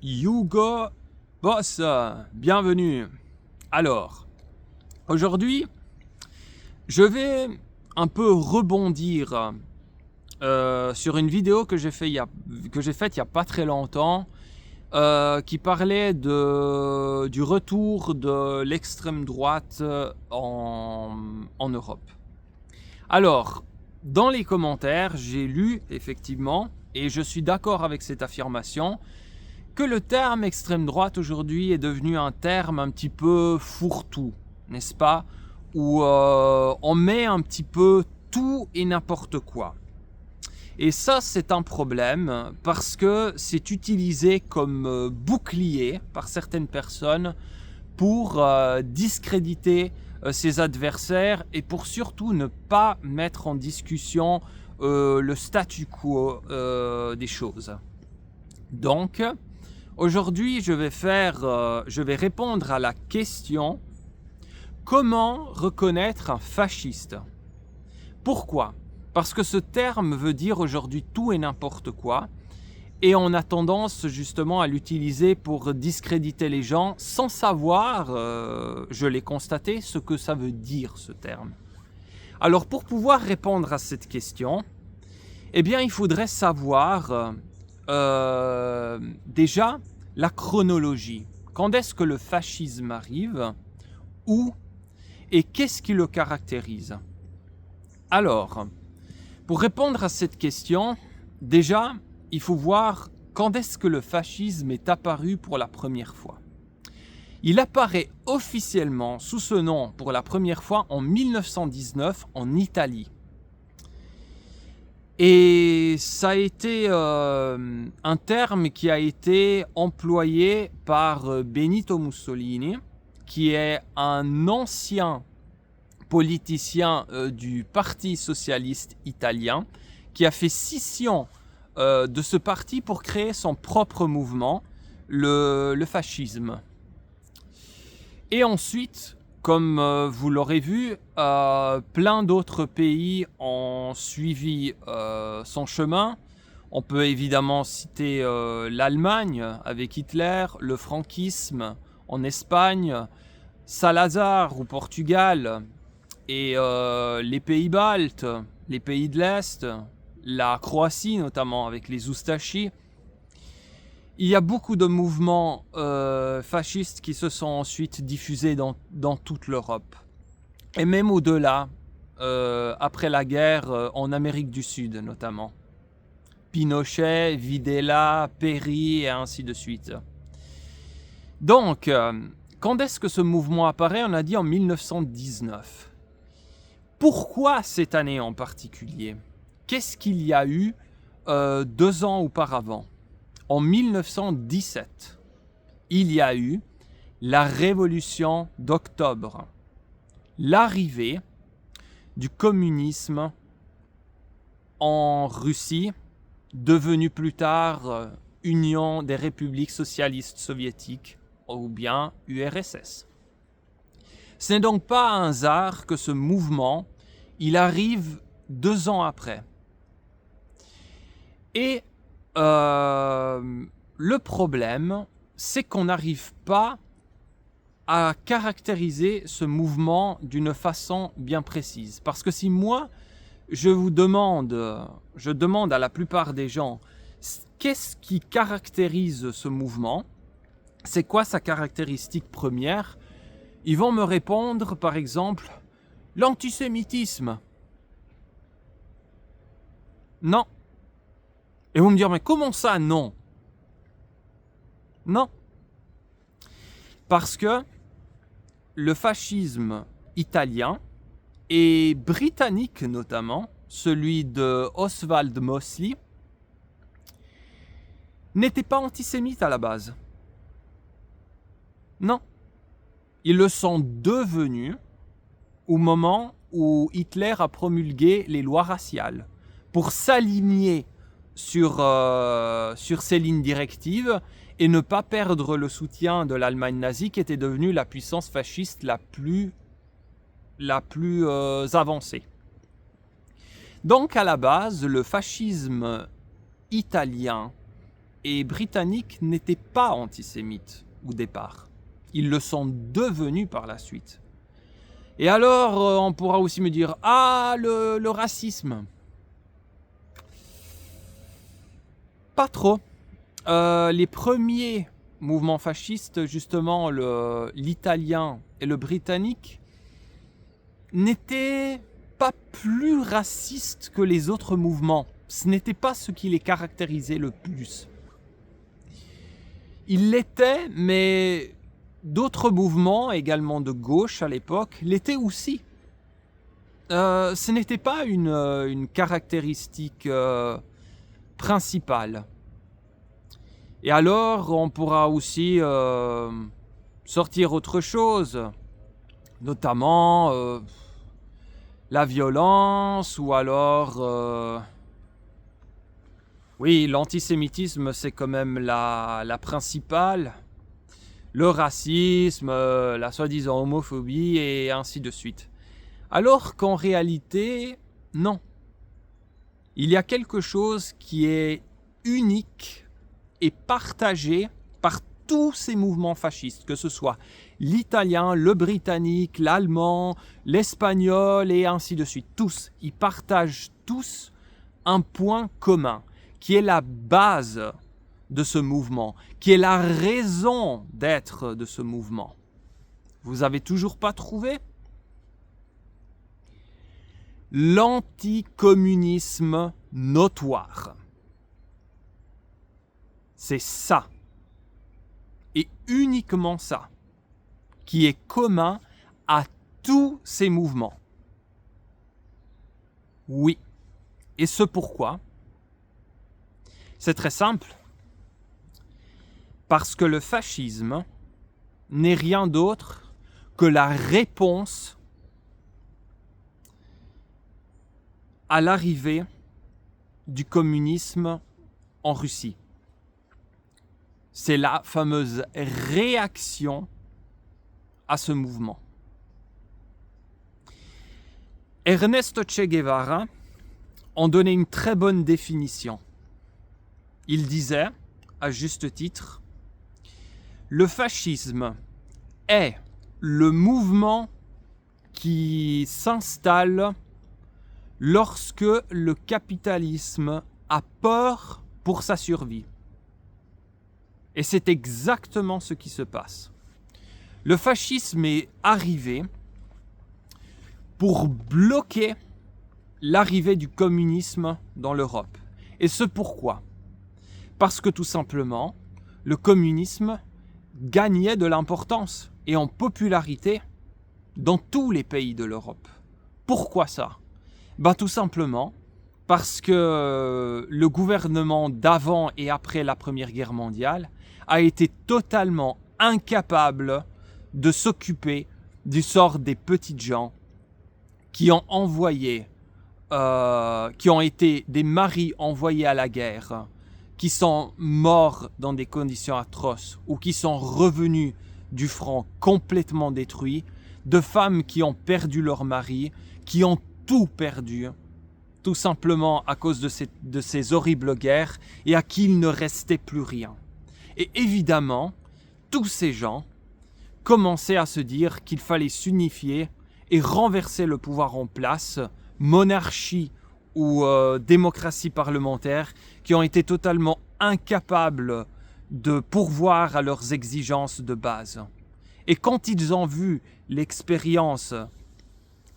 Hugo Boss, bienvenue. Alors, aujourd'hui, je vais un peu rebondir sur une vidéo que j'ai faite il y a pas très longtemps, qui parlait du retour de l'extrême droite en Europe. Alors, dans les commentaires, j'ai lu effectivement, et je suis d'accord avec cette affirmation, que le terme extrême droite aujourd'hui est devenu un terme un petit peu fourre-tout, n'est-ce pas? Où on met un petit peu tout et n'importe quoi. Et ça, c'est un problème parce que c'est utilisé comme bouclier par certaines personnes pour discréditer ses adversaires et pour surtout ne pas mettre en discussion le statu quo des choses. Donc, aujourd'hui, je vais répondre à la question: comment reconnaître un fasciste? Pourquoi? Parce que ce terme veut dire aujourd'hui tout et n'importe quoi, et on a tendance justement à l'utiliser pour discréditer les gens sans savoir, je l'ai constaté, ce que ça veut dire ce terme. Alors pour pouvoir répondre à cette question, eh bien il faudrait savoir déjà la chronologie. Quand est-ce que le fascisme arrive? Où? Et qu'est-ce qui le caractérise? Alors, pour répondre à cette question, déjà, il faut voir quand est-ce que le fascisme est apparu pour la première fois. Il apparaît officiellement sous ce nom pour la première fois en 1919 en Italie. Et ça a été un terme qui a été employé par Benito Mussolini, qui est un ancien politicien du Parti socialiste italien, qui a fait scission de ce parti pour créer son propre mouvement, le fascisme. Et ensuite, comme vous l'aurez vu, plein d'autres pays ont suivi son chemin. On peut évidemment citer l'Allemagne avec Hitler, le franquisme en Espagne, Salazar au Portugal, et les pays baltes, les pays de l'Est, la Croatie notamment avec les Oustachis. Il y a beaucoup de mouvements fascistes qui se sont ensuite diffusés dans toute l'Europe. Et même au-delà, après la guerre, en Amérique du Sud notamment. Pinochet, Videla, Péry et ainsi de suite. Donc, quand est-ce que ce mouvement apparaît? On a dit en 1919. Pourquoi cette année en particulier? Qu'est-ce qu'il y a eu 2 ans auparavant? En 1917, il y a eu la révolution d'octobre, l'arrivée du communisme en Russie, devenue plus tard Union des républiques socialistes soviétiques ou bien URSS. Ce n'est donc pas un hasard que ce mouvement, il arrive 2 ans après. Et le problème, c'est qu'on n'arrive pas à caractériser ce mouvement d'une façon bien précise. Parce que si moi, je demande à la plupart des gens, qu'est-ce qui caractérise ce mouvement? C'est quoi sa caractéristique première? Ils vont me répondre, par exemple, l'antisémitisme. Non. Et vous me direz, mais comment ça, non? Non. Parce que le fascisme italien et britannique notamment, celui de Oswald Mosley, n'était pas antisémite à la base. Non. Ils le sont devenus au moment où Hitler a promulgué les lois raciales pour s'aligner sur ces lignes directives et ne pas perdre le soutien de l'Allemagne nazie qui était devenue la puissance fasciste la plus avancée. Donc à la base, le fascisme italien et britanniques n'étaient pas antisémites au départ. Ils le sont devenus par la suite. Et alors, on pourra aussi me dire, ah, le racisme. Pas trop. Les premiers mouvements fascistes, justement, l'italien et le britannique, n'étaient pas plus racistes que les autres mouvements. Ce n'était pas ce qui les caractérisait le plus. Ils l'étaient, mais d'autres mouvements, également de gauche à l'époque, l'étaient aussi. Ce n'était pas une caractéristique principale. Et alors, on pourra aussi sortir autre chose, notamment la violence ou alors... oui, l'antisémitisme, c'est quand même la principale. Le racisme, la soi-disant homophobie et ainsi de suite. Alors qu'en réalité, non. Il y a quelque chose qui est unique et partagé par tous ces mouvements fascistes, que ce soit l'italien, le britannique, l'allemand, l'espagnol et ainsi de suite. Tous, ils partagent tous un point commun, qui est la base de ce mouvement, qui est la raison d'être de ce mouvement. Vous avez toujours pas trouvé ? L'anticommunisme notoire. C'est ça, et uniquement ça, qui est commun à tous ces mouvements. Oui, et ce pourquoi ? C'est très simple, parce que le fascisme n'est rien d'autre que la réponse à l'arrivée du communisme en Russie. C'est la fameuse réaction à ce mouvement. Ernesto Che Guevara en donnait une très bonne définition. Il disait, à juste titre, le fascisme est le mouvement qui s'installe lorsque le capitalisme a peur pour sa survie. Et c'est exactement ce qui se passe. Le fascisme est arrivé pour bloquer l'arrivée du communisme dans l'Europe. Et ce pourquoi ? Parce que tout simplement, le communisme gagnait de l'importance et en popularité dans tous les pays de l'Europe. Pourquoi ça ? Tout simplement parce que le gouvernement d'avant et après la Première Guerre mondiale a été totalement incapable de s'occuper du sort des petites gens qui ont été des maris envoyés à la guerre, qui sont morts dans des conditions atroces ou qui sont revenus du front complètement détruits, de femmes qui ont perdu leur mari, qui ont tout perdu, tout simplement à cause de ces horribles guerres et à qui il ne restait plus rien. Et évidemment, tous ces gens commençaient à se dire qu'il fallait s'unifier et renverser le pouvoir en place, monarchie ou démocratie parlementaire, qui ont été totalement incapables de pourvoir à leurs exigences de base. Et quand ils ont vu l'expérience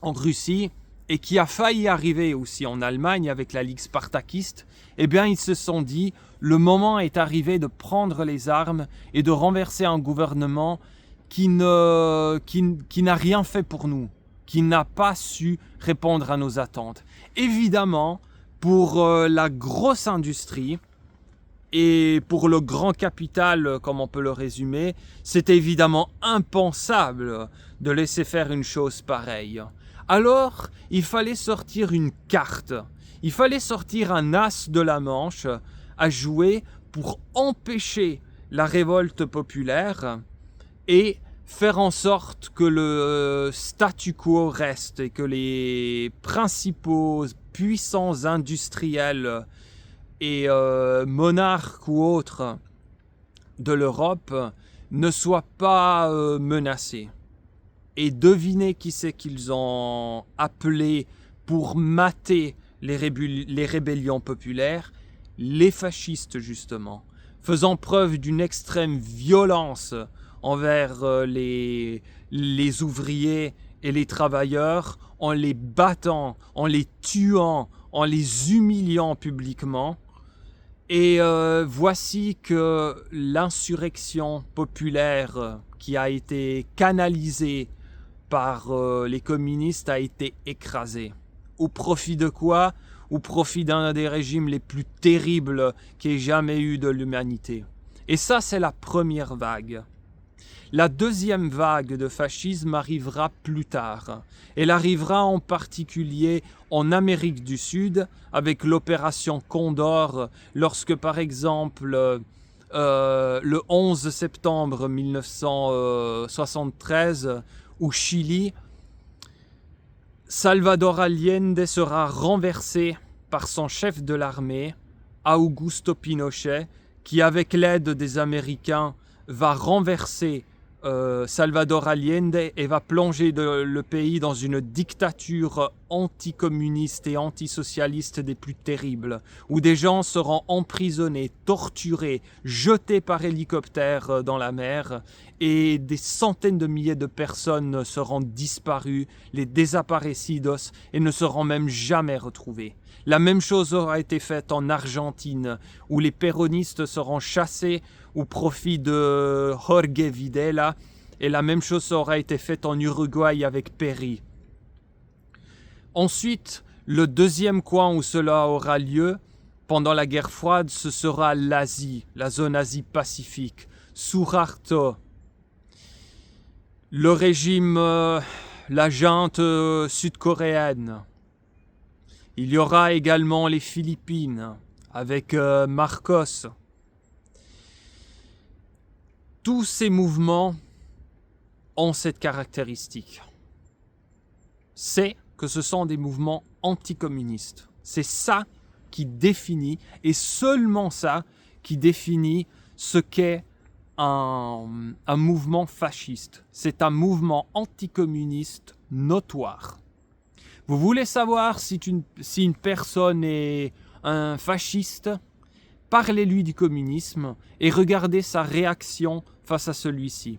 en Russie, et qui a failli arriver aussi en Allemagne avec la Ligue spartakiste, eh bien ils se sont dit, le moment est arrivé de prendre les armes et de renverser un gouvernement qui n'a rien fait pour nous, qui n'a pas su répondre à nos attentes. Évidemment, pour la grosse industrie et pour le grand capital, comme on peut le résumer, c'est évidemment impensable de laisser faire une chose pareille. Alors, il fallait sortir une carte, il fallait sortir un as de la Manche à jouer pour empêcher la révolte populaire et faire en sorte que le statu quo reste et que les principaux puissants industriels et monarques ou autres de l'Europe ne soient pas menacés. Et devinez qui c'est qu'ils ont appelé pour mater les rébellions populaires? Les fascistes, justement, faisant preuve d'une extrême violence envers les ouvriers et les travailleurs, en les battant, en les tuant, en les humiliant publiquement. Et voici que l'insurrection populaire qui a été canalisée par les communistes a été écrasée. Au profit de quoi? Au profit d'un des régimes les plus terribles qu'il ait jamais eu de l'humanité. Et ça, c'est la première vague. La deuxième vague de fascisme arrivera plus tard. Elle arrivera en particulier en Amérique du Sud avec l'opération Condor, lorsque par exemple le 11 septembre 1973 au Chili, Salvador Allende sera renversé par son chef de l'armée, Augusto Pinochet, qui avec l'aide des Américains va renverser Salvador Allende et va plonger le pays dans une dictature anticommuniste et antisocialiste des plus terribles, où des gens seront emprisonnés, torturés, jetés par hélicoptère dans la mer, et des centaines de milliers de personnes seront disparues, les desaparecidos, et ne seront même jamais retrouvées. La même chose aura été faite en Argentine, où les péronistes seront chassés au profit de Jorge Videla, et la même chose aura été faite en Uruguay avec Péry. Ensuite, le deuxième coin où cela aura lieu, pendant la guerre froide, ce sera l'Asie, la zone Asie-Pacifique, Suharto. Le régime, la junte sud-coréenne. Il y aura également les Philippines, avec Marcos. Tous ces mouvements ont cette caractéristique. C'est que ce sont des mouvements anticommunistes. C'est ça qui définit, et seulement ça, qui définit ce qu'est un mouvement fasciste. C'est un mouvement anticommuniste notoire. Vous voulez savoir si une personne est un fasciste? Parlez-lui du communisme et regardez sa réaction face à celui-ci.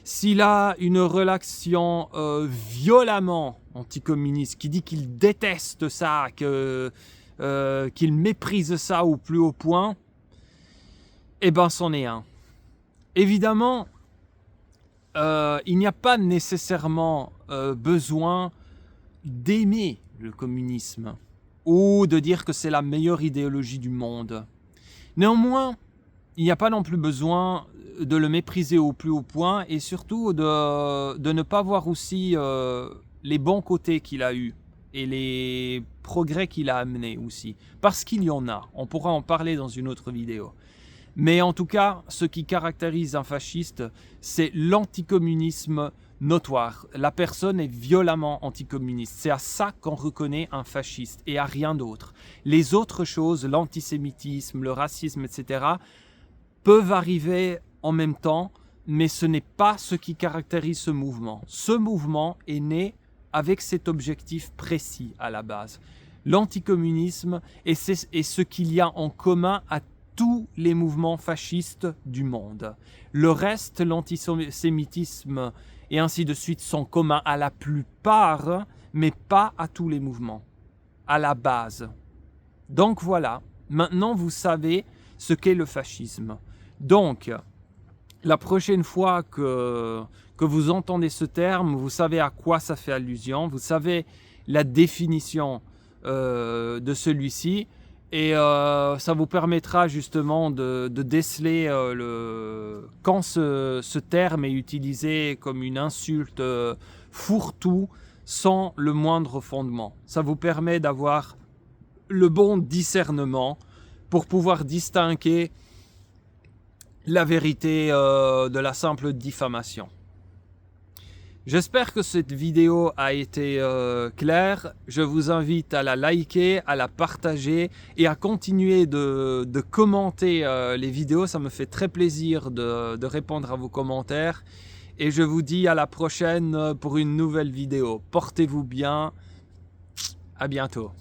S'il a une relation violemment anticommuniste, qui dit qu'il déteste ça, qu'il méprise ça au plus haut point, eh ben c'en est un. Évidemment, il n'y a pas nécessairement besoin d'aimer le communisme ou de dire que c'est la meilleure idéologie du monde. Néanmoins, il n'y a pas non plus besoin de le mépriser au plus haut point et surtout de ne pas voir aussi les bons côtés qu'il a eus et les progrès qu'il a amenés aussi. Parce qu'il y en a, on pourra en parler dans une autre vidéo. Mais en tout cas, ce qui caractérise un fasciste, c'est l'anticommunisme notoire. La personne est violemment anticommuniste. C'est à ça qu'on reconnaît un fasciste et à rien d'autre. Les autres choses, l'antisémitisme, le racisme, etc., peuvent arriver en même temps, mais ce n'est pas ce qui caractérise ce mouvement. Ce mouvement est né avec cet objectif précis à la base. L'anticommunisme est ce qu'il y a en commun à tous les mouvements fascistes du monde. Le reste, l'antisémitisme et ainsi de suite, sont communs à la plupart, mais pas à tous les mouvements, à la base. Donc voilà, maintenant vous savez ce qu'est le fascisme. Donc, la prochaine fois que vous entendez ce terme, vous savez à quoi ça fait allusion, vous savez la définition de celui-ci, et ça vous permettra justement de déceler quand ce terme est utilisé comme une insulte fourre-tout sans le moindre fondement. Ça vous permet d'avoir le bon discernement pour pouvoir distinguer la vérité de la simple diffamation. J'espère que cette vidéo a été claire. Je vous invite à la liker, à la partager et à continuer de commenter les vidéos. Ça me fait très plaisir de répondre à vos commentaires. Et je vous dis à la prochaine pour une nouvelle vidéo. Portez-vous bien. À bientôt.